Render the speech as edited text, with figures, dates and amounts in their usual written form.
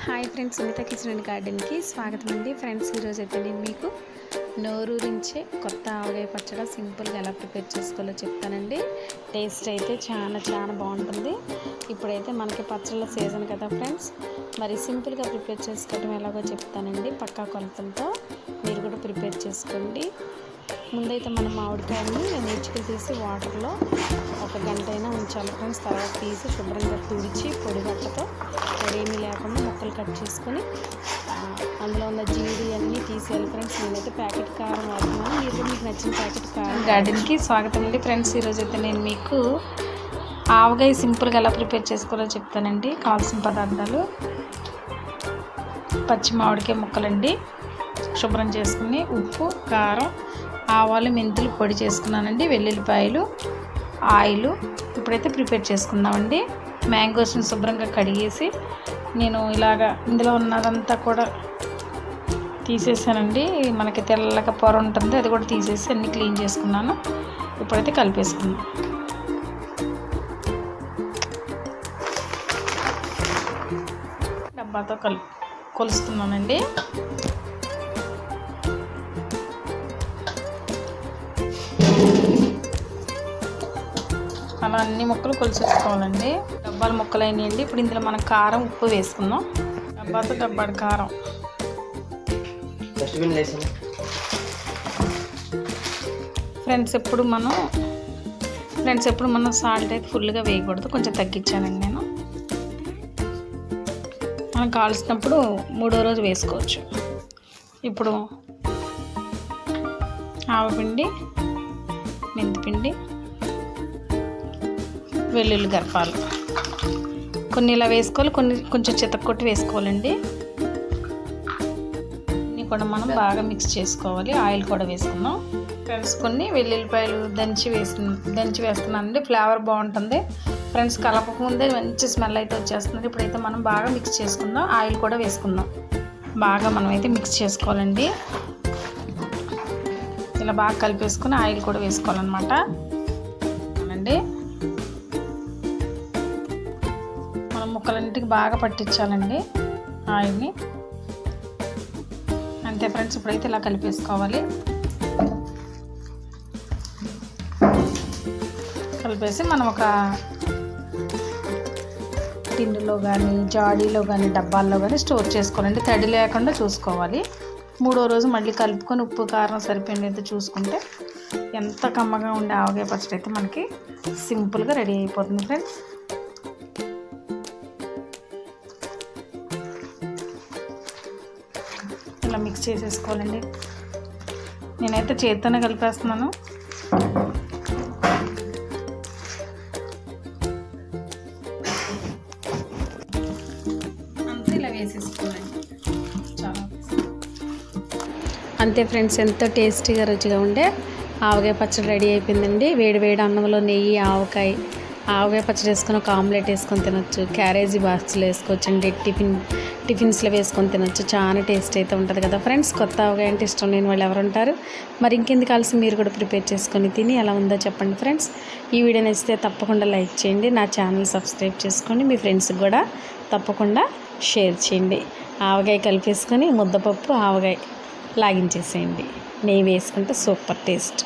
Hi friends, Sunitha kitchen and గార్డెన్కి స్వాగతం అండి. ఫ్రెండ్స్, ఈరోజు అయితే నేను మీకు నోరూరించే కొత్త ఆవకాయ పచ్చడి సింపుల్గా ఎలా ప్రిపేర్ చేసుకోవాలో చెప్తానండి. టేస్ట్ అయితే చాలా బాగుంటుంది. ఇప్పుడైతే మనకి పచ్చళ్ళ సీజన్ కదా ఫ్రెండ్స్, మరి సింపుల్గా ప్రిపేర్ చేసుకోవడం ఎలాగో చెప్తానండి. పక్కా కొలతలతో మీరు కూడా ప్రిపేర్ చేసుకోండి. ముందైతే మనం మామిడికాయని నీచుకులు తీసి వాటర్లో ఒక గంట అయినా ఉంచాలి ఫ్రెండ్స్. తర్వాత తీసి శుభ్రంగా తుడిచి పొడిగట్టతో ఏమీ లేకుండా ముక్కలు కట్ చేసుకొని అందులో ఉన్న జీడి అన్నీ తీసేయాలి ఫ్రెండ్స్. నేనైతే ప్యాకెట్ కారం వాడుతున్నాను, మీరు మీకు నచ్చిన ప్యాకెట్ కారం. గార్డెన్కి స్వాగతం అండి. ఫ్రెండ్స్, ఈరోజు అయితే నేను మీకు ఆవకాయ సింపుల్గా ఎలా ప్రిపేర్ చేసుకోవాలో చెప్తానండి. కావాల్సిన పదార్థాలు: పచ్చి మామిడికాయ ముక్కలండి, శుభ్రం చేసుకుని ఉప్పు, కారం, ఆవాలు, మెంతులు పొడి చేసుకున్నానండి, వెల్లుల్లిపాయలు, ఆయిల్. ఇప్పుడైతే ప్రిపేర్ చేసుకుందామండి. మ్యాంగోస్ని శుభ్రంగా కడిగేసి నేను ఇలాగా ఇందులో ఉన్నదంతా కూడా తీసేసానండి. మనకి తెల్లగా పొర ఉంటుంది, అది కూడా తీసేసి అన్నీ క్లీన్ చేసుకున్నాను. ఇప్పుడైతే కలిపేసుకుందాం. డబ్బాతో కొలుస్తున్నానండి. అలా అన్ని ముక్కలు కొలిచేసుకోవాలండి. డబ్బాల ముక్కలు అయినాయండి. ఇప్పుడు ఇందులో మనం కారం, ఉప్పు వేసుకుందాం. డబ్బాడు కారం. ఫ్రెండ్స్, ఎప్పుడు మనం సాల్ట్ అయితే ఫుల్గా వేయకూడదు, కొంచెం తగ్గించానండి నేను. మనం కాల్చినప్పుడు 3వ రోజు వేసుకోవచ్చు. ఇప్పుడు ఆవపిండి, మెంతిపిండి, వెల్లుల్లి గర్పాలు కొన్ని ఇలా వేసుకోవాలి, కొన్ని కొంచెం చితక్కొట్టి వేసుకోవాలండి. ఇన్ని కూడా మనం బాగా మిక్స్ చేసుకోవాలి. ఆయిల్ కూడా వేసుకుందాం ఫ్రెండ్స్. కొన్ని వెల్లుల్లిపాయలు దంచి వేస్తున్నానండి. ఫ్లేవర్ బాగుంటుంది ఫ్రెండ్స్. కలపకముందే మంచి స్మెల్ అయితే వచ్చేస్తుంది. ఇప్పుడైతే మనం బాగా మిక్స్ చేసుకుందాం. ఆయిల్ కూడా వేసుకుందాం. బాగా మనం అయితే మిక్స్ చేసుకోవాలండి. ఇలా బాగా కలిపేసుకుని ఆయిల్ కూడా వేసుకోవాలన్నమాట అండి. మనం ముక్కలన్నిటికి బాగా పట్టించాలండి ఆయిల్ని. అంతే ఫ్రెండ్స్. ఇప్పుడైతే ఇలా కలిపేసుకోవాలి. కలిపేసి మనం ఒక టిన్నులో కానీ, జాడీలో కానీ, డబ్బాల్లో కానీ స్టోర్ చేసుకోవాలండి. తడి లేకుండా చూసుకోవాలి. 3వ రోజు మళ్ళీ కలుపుకొని ఉప్పు, కారం సరిపోయినైతే చూసుకుంటే ఎంత కమ్మగా ఉండే ఆవకాయ పచ్చడి అయితే మనకి సింపుల్గా రెడీ అయిపోతుంది ఫ్రెండ్స్. ఇలా మిక్స్ చేసేసుకోవాలండి. నేనైతే చేత్తోనే కలిపేస్తున్నాను. అంతే, ఇలా వేసేసుకోవాలండి. అంతే ఫ్రెండ్స్, ఎంతో టేస్టీగా రుచిగా ఉండే ఆవకాయ పచ్చడి రెడీ అయిపోయిందండి. వేడి అన్నంలో నెయ్యి, ఆవకాయ పచ్చడి వేసుకొని ఒక ఆమ్లెట్ వేసుకొని తినొచ్చు. క్యారేజీ బాక్స్లో వేసుకోవచ్చండి. టిఫిన్స్లో వేసుకొని తినొచ్చు. చాలా టేస్ట్ అయితే ఉంటుంది కదా ఫ్రెండ్స్. కొత్త ఆవకాయ అంటే ఇష్టం లేని వాళ్ళు ఎవరు ఉంటారు? మరి ఇంకెందుకు కలిసి మీరు కూడా ప్రిపేర్ చేసుకొని తిని ఎలా ఉందో చెప్పండి ఫ్రెండ్స్. ఈ వీడియో నచ్చితే తప్పకుండా లైక్ చేయండి. నా ఛానల్ సబ్స్క్రైబ్ చేసుకోండి. మీ ఫ్రెండ్స్కి కూడా తప్పకుండా షేర్ చేయండి. ఆవకాయ కలిపేసుకొని ముద్దపప్పు, ఆవకాయ లాగించేసేయండి. నెయ్యి వేసుకుంటే సూపర్ టేస్ట్.